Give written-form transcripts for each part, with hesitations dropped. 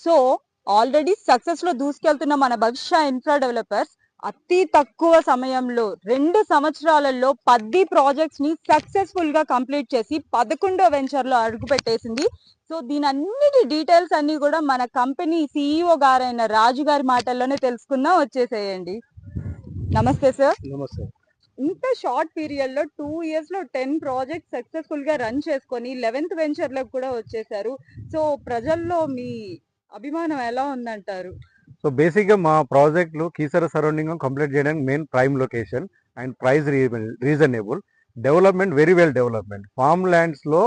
So already success లో దూసుకెళ్తున్న మన భవిష్య ఇన్ఫ్రా డెవలపర్స్ అతి తక్కువ సమయంలో 2 సంవత్సరాలలో 10 ప్రాజెక్ట్స్ ని సక్సెస్ఫుల్ గా కంప్లీట్ చేసి 11వ వెంచర్ లో అడుగు పెట్టేసింది. సో దీని అన్నిటి డీటెయిల్స్ అన్ని కూడా మన కంపెనీ సిఇఓ గారైన రాజు గారి మాటల్లోనే తెలుసుకుందాం. వచ్చేసేయండి. నమస్తే సార్. నమస్తే. ఇంత షార్ట్ పీరియడ్ లో 2 ఇయర్స్ లో 10 ప్రాజెక్ట్ సక్సెస్ఫుల్ గా రన్ చేసుకొని 11th వెంచర్ లో కూడా వచ్చేసారు. సో ప్రజల్లో మీ అభిమానం ఎలా ఉందంటారు? సో బేసిక్గా మా ప్రాజెక్టులు కీసర సరౌండింగ్ కంప్లీట్ చేయడానికి main prime location and price reasonable, development very well development. Farm ల్యాండ్స్లో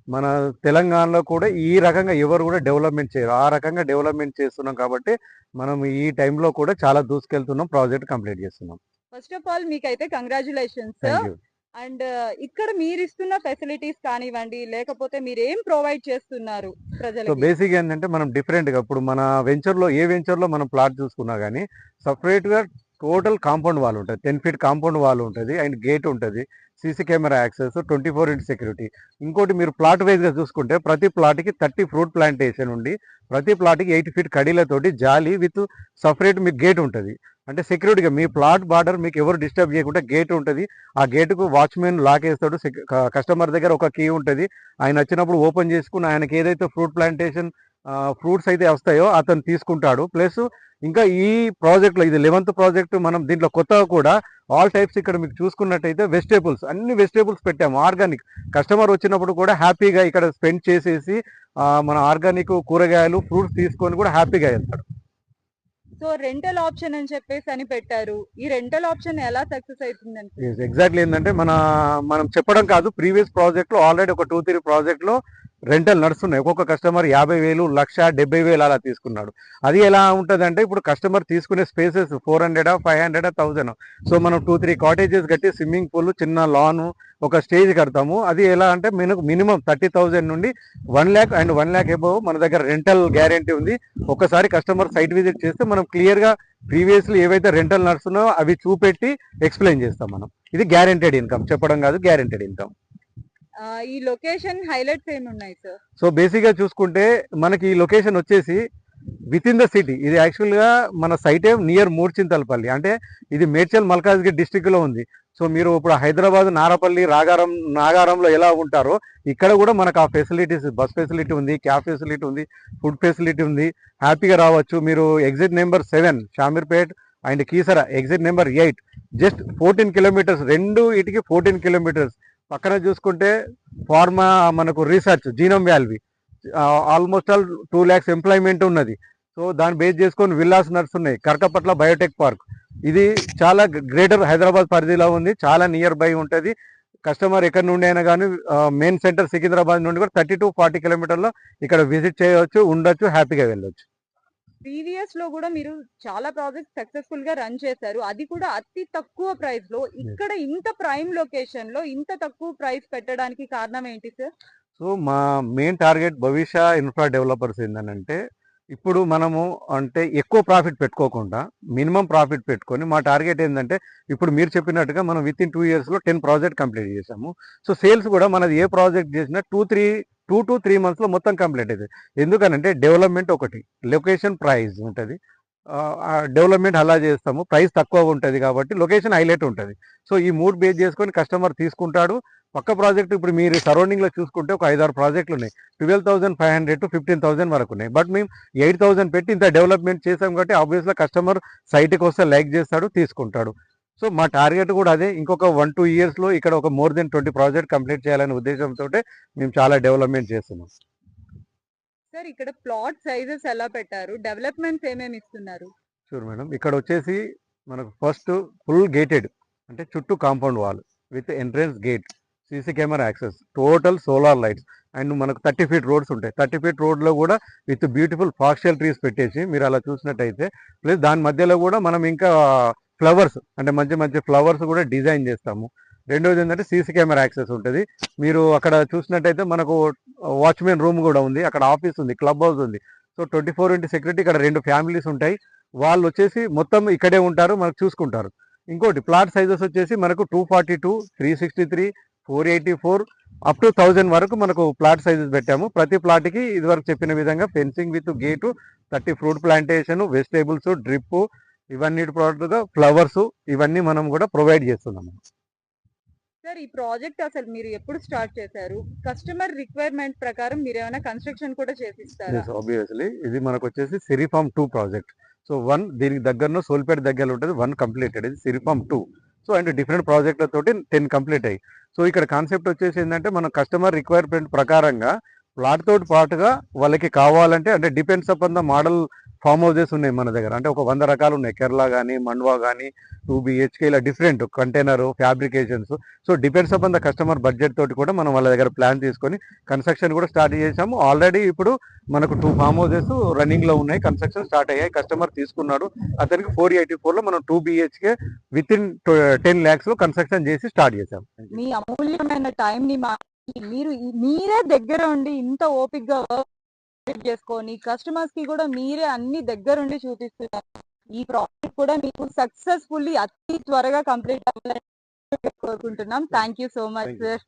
మన తెలంగాణలో కూడా ఈ రకంగా ఎవరు కూడా డెవలప్మెంట్ చేయరు, ఆ రకంగా డెవలప్మెంట్ చేస్తున్నాం కాబట్టి మనం ఈ టైంలో కూడా చాలా దూసుకెళ్తున్నాం, ప్రాజెక్ట్ కంప్లీట్ చేస్తున్నాం. ఫస్ట్ ఆఫ్ ఆల్ మీకైతే కంగ్రాచులేషన్స్. Thank you. అండ్ ఇక్కడ మీరు ఇస్తున్న ఫెసిలిటీస్ కానివ్వండి, లేకపోతే మీరు ఏం ప్రొవైడ్ చేస్తున్నారు సో ప్రజలకు? బేసిక్ ఏంటంటే మనం డిఫరెంట్గా ఇప్పుడు మన వెంచర్లో ఏ వెంచర్లో మనం ప్లాట్ చూసుకున్నా కానీ సపరేట్గా టోటల్ కాంపౌండ్ వాల్ ఉంటుంది, 10 feet కాంపౌండ్ వాల్ ఉంటుంది అండ్ గేట్ ఉంటుంది, CC camera access, 24x security. ఇంకోటి మీరు ప్లాట్ వైజ్గా చూసుకుంటే ప్రతి ప్లాట్కి 30 ఫ్రూట్ ప్లాంటేషన్ ఉండి ప్రతి ప్లాట్కి 8 feet కడీలతోటి జాలి విత్ సపరేట్ మీకు గేట్ ఉంటుంది. అంటే సెక్యూరిటీగా మీ ప్లాట్ బార్డర్ మీకు ఎవరు డిస్టర్బ్ చేయకుండా గేట్ ఉంటుంది. ఆ గేటుకు వాచ్మెన్ లాక్ వేస్తాడు. కస్టమర్ దగ్గర ఒక కీ ఉంటుంది, ఆయన వచ్చినప్పుడు ఓపెన్ చేసుకుని ఆయనకి ఏదైతే ఫ్రూట్ ప్లాంటేషన్ ఫ్రూట్స్ అయితే వస్తాయో అతను తీసుకుంటాడు. ప్లస్ ఇంకా ఈ ప్రాజెక్ట్లో ఇది 11th ప్రాజెక్ట్, మనం దీంట్లో కొత్తగా కూడా ఆల్ టైప్స్ ఇక్కడ మీకు చూసుకున్నట్టయితే వెజిటేబుల్స్, అన్ని వెజిటేబుల్స్ పెట్టాము ఆర్గానిక్. కస్టమర్ వచ్చినప్పుడు కూడా హ్యాపీగా ఇక్కడ స్పెండ్ చేసేసి మన ఆర్గానిక్ కూరగాయలు ఫ్రూట్స్ తీసుకొని కూడా హ్యాపీగా వెళ్తాడు. సో రెంటల్ ఆప్షన్ అని చెప్పేసి అని పెట్టారు. ఈ రెంటల్ ఆప్షన్ ఎలా సక్సెస్ అవుతుందండి? ఎగ్జాక్ట్లీ ఏంటంటే మనం చెప్పడం కాదు, ప్రీవియస్ ప్రాజెక్ట్ లో ఆల్రెడీ ఒక 2-3 ప్రాజెక్ట్ లో రెంటల్ నడుస్తున్నాయి. ఒక్కొక్క కస్టమర్ 50,000, 1,70,000 అలా తీసుకున్నాడు. అది ఎలా ఉంటుంది అంటే ఇప్పుడు కస్టమర్ తీసుకునే స్పేసెస్ 400, 500, 1000. సో మనం 2-3 కాటేజెస్ కట్టి స్విమ్మింగ్ పూల్, చిన్న లాన్, ఒక స్టేజ్ కడతాము. అది ఎలా అంటే మినిమం 30,000 నుండి 1 lakh అండ్ 1 lakh అబోవ్ మన దగ్గర రెంటల్ గ్యారంటీ ఉంది. ఒకసారి కస్టమర్ సైట్ విజిట్ చేస్తే మనం క్లియర్గా ప్రీవియస్లీ ఏవైతే రెంటల్ నడుస్తున్నాయో అవి చూపెట్టి ఎక్స్ప్లెయిన్ చేస్తాం మనం. ఇది గ్యారెంటెడ్ ఇన్కమ్, చెప్పడం కాదు, గ్యారెంటెడ్ ఇన్కమ్. ఈ లొకేషన్ హైలైట్స్ ఏమి ఉన్నాయి సార్? సో బేసిక్గా చూసుకుంటే మనకి ఈ లొకేషన్ వచ్చేసి విత్ ఇన్ ద సిటీ. ఇది యాక్చువల్గా మన సైట్ నియర్ మూర్చింతలపల్లి, అంటే ఇది మేడ్చల్ మల్కాజ్గిరి డిస్టిక్లో ఉంది. సో మీరు ఇప్పుడు హైదరాబాద్ నారపల్లి నాగారంలో ఎలా ఉంటారో ఇక్కడ కూడా మనకు ఆ ఫెసిలిటీస్, బస్ ఫెసిలిటీ ఉంది, క్యాబ్ ఫెసిలిటీ ఉంది, ఫుడ్ ఫెసిలిటీ ఉంది. హ్యాపీగా రావచ్చు. మీరు exit number 7 Shamirpet and Keesara, exit number 8 just 14 kilometers, రెండు ఇటుకి 14 kilometers. పక్కన చూసుకుంటే ఫార్మా మనకు రీసెర్చ్ జీనోమ్ వ్యాల్వి, ఆల్మోస్ట్ ఆల్ 2 lakhs ఎంప్లాయ్మెంట్ ఉన్నది. సో దాన్ని బేస్ చేసుకొని విల్లాస్ నడుస్తున్నాయి. కరకపట్ల బయోటెక్ పార్క్, ఇది చాలా గ్రేటర్ హైదరాబాద్ పరిధిలో ఉంది, చాలా నియర్ బై ఉంటుంది. కస్టమర్ ఎక్కడి నుండి అయినా కానీ మెయిన్ సెంటర్ సికింద్రాబాద్ నుండి కూడా 30 to 40 kilometers ఇక్కడ విజిట్ చేయవచ్చు, ఉండొచ్చు, హ్యాపీగా వెళ్ళొచ్చు. ప్రీవియస్ లో కూడా మీరు చాలా ప్రాజెక్ట్ సక్సెస్ఫుల్ గా రన్ చేశారు, అది కూడా అతి తక్కువ ప్రైస్ లో. ఇక్కడ ఇంత ప్రైమ్ లొకేషన్ లో ఇంత తక్కువ ప్రైస్ పెట్టడానికి కారణం ఏంటి సార్? సో మా మెయిన్ టార్గెట్ భవిష్య ఇన్ఫ్రా డెవలపర్స్ ఏంటంటే ఇప్పుడు మనము అంటే ఎక్కువ ప్రాఫిట్ పెట్టుకోకుండా మినిమం ప్రాఫిట్ పెట్టుకొని, మా టార్గెట్ ఏంటంటే ఇప్పుడు మీరు చెప్పినట్టుగా మనం విత్ ఇన్ 2 yearsలో 10 ప్రాజెక్ట్ కంప్లీట్ చేసాము. సో సేల్స్ కూడా మనది ఏ ప్రాజెక్ట్ చేసినా 2 to 3 monthsలో మొత్తం కంప్లీట్ అవుతుంది. ఎందుకనంటే డెవలప్మెంట్ ఒకటి, లొకేషన్, ప్రైస్ ఉంటుంది. డెవలప్మెంట్ అలా చేస్తాము, ప్రైస్ తక్కువ ఉంటుంది కాబట్టి లొకేషన్ హైలైట్ ఉంటుంది. సో ఈ 3 బేస్ చేసుకొని కస్టమర్ తీసుకుంటాడు. పక్క ప్రాజెక్ట్ ఇప్పుడు మీరు సరౌండింగ్లో చూసుకుంటే ఒక 5-6 ప్రాజెక్టులు ఉన్నాయి, 12,500 to 15,000 వరకు ఉన్నాయి. బట్ మేము 8,000 పెట్టి ఇంత డెవలప్మెంట్ చేసాం కాబట్టి ఆబ్వియస్గా కస్టమర్ సైట్కి వస్తే లైక్ చేస్తాడు, తీసుకుంటాడు. సో మా టార్గెట్ కూడా అదే. ఇంకొక 1-2 yearsలో ఇక్కడ ఒక మోర్ దెన్ 20 ప్రాజెక్ట్ కంప్లీట్ చేయాలనే ఉద్దేశంతో మేము చాలా డెవలప్మెంట్ చేస్తున్నాం. సార్ ఇక్కడ ప్లాట్ సైజెస్ ఎలా పెట్టారు, డెవలప్మెంట్స్ ఏమేమి ఇస్తున్నారు? Sure madam. ఇక్కడ వచ్చేసి మనకు ఫస్ట్ ఫుల్ గేటెడ్, అంటే చుట్టూ compound wall with entrance gate, CC camera access, total solar lights and మనకు 30 feet రోడ్స్ ఉంటాయి. 30 feet రోడ్లో కూడా విత్ బ్యూటిఫుల్ ఫాక్షియల్ ట్రీస్ పెట్టేసి మీరు అలా చూసినట్టయితే, ప్లస్ దాని మధ్యలో కూడా మనం ఇంకా ఫ్లవర్స్, అంటే మంచి మంచి ఫ్లవర్స్ కూడా డిజైన్ చేస్తాము. రెండోది ఏంటంటే సీసీ కెమెరా యాక్సెస్ ఉంటుంది. మీరు అక్కడ చూసినట్టయితే మనకు వాచ్మెన్ రూమ్ కూడా ఉంది, అక్కడ ఆఫీస్ ఉంది, క్లబ్ హౌస్ ఉంది. So 24x security. ఇక్కడ 2 ఫ్యామిలీస్ ఉంటాయి, వాళ్ళు వచ్చేసి మొత్తం ఇక్కడే ఉంటారు, మనకు చూసుకుంటారు. ఇంకోటి ప్లాట్ సైజెస్ వచ్చేసి మనకు 242, 363, 484, అప్ టు 1000 వరకు మనకు ప్లాట్ సైజెస్ పెట్టాము. ప్రతి ప్లాట్ కి ఇది వరకు చెప్పిన విధంగా fencing with gate, 30 fruit plantation, vegetables, drip, ఇవన్నీ ప్రోడక్ట్ ఫ్లవర్స్ ఇవన్నీ మనం కూడా ప్రొవైడ్ చేస్తున్నాము. సార్ ఈ ప్రాజెక్ట్ అసలు మీరు ఎప్పుడు స్టార్ట్ చేశారు? కస్టమర్ రిక్వైర్మెంట్ ప్రకారం మీరు ఏమైనా కన్స్ట్రక్షన్ కూడా చేసిస్తారా? ఆబ్వియస్లీ ఇది మనకు వచ్చేసి సిరిఫామ్ 2 ప్రాజెక్ట్. సో 1 దీనికి దగ్గరలో సోల్పేట దగ్గరలో ఉంటుంది, 1 కంప్లీటెడ్, ఇది సిరిఫామ్ 2. సో అండ్ డిఫరెంట్ ప్రాజెక్టులతోటి 10 కంప్లీట్ అయ్యి. సో ఇక్కడ కాన్సెప్ట్ వచ్చేసి ఏంటంటే మన కస్టమర్ రిక్వైర్మెంట్ ప్రకారంగా ప్లాట్ తోటి పాటుగా వాళ్ళకి కావాలంటే అంటే depends upon the model form houses ఉన్నాయి మన దగ్గర. అంటే ఒక 100 రకాలు ఉన్నాయి. కేరళ కానీ, మండ్వా కానీ, 2 BHK ఇలా different container fabrications. So depends upon the customer budget తోటి కూడా మనం వాళ్ళ దగ్గర ప్లాన్ తీసుకొని కన్స్ట్రక్షన్ కూడా స్టార్ట్ చేసాము. ఆల్రెడీ ఇప్పుడు మనకు 2 ఫామ్ హౌసెస్ రన్నింగ్ లో ఉన్నాయి, కన్స్ట్రక్షన్ స్టార్ట్ అయ్యాయి. కస్టమర్ తీసుకున్నాడు, అతనికి 484 లో మనం 2 BHK విత్ ఇన్ 10 lakhs లో కన్స్ట్రక్షన్ చేసి స్టార్ట్ చేసాం. మీ అమూల్యమైన టైం ని మీరే దగ్గర ఉండి ఇంత ఓపిక్ గా వర్క్ చేసుకొని కస్టమర్స్ కి కూడా మీరే అన్ని దగ్గరుండి చూపిస్తున్నారు. ఈ ప్రాజెక్ట్ కూడా మీకు సక్సెస్ఫుల్లీ అతి త్వరగా కంప్లీట్ అవ్వాలని కోరుకుంటున్నాం. Thank you so much sir.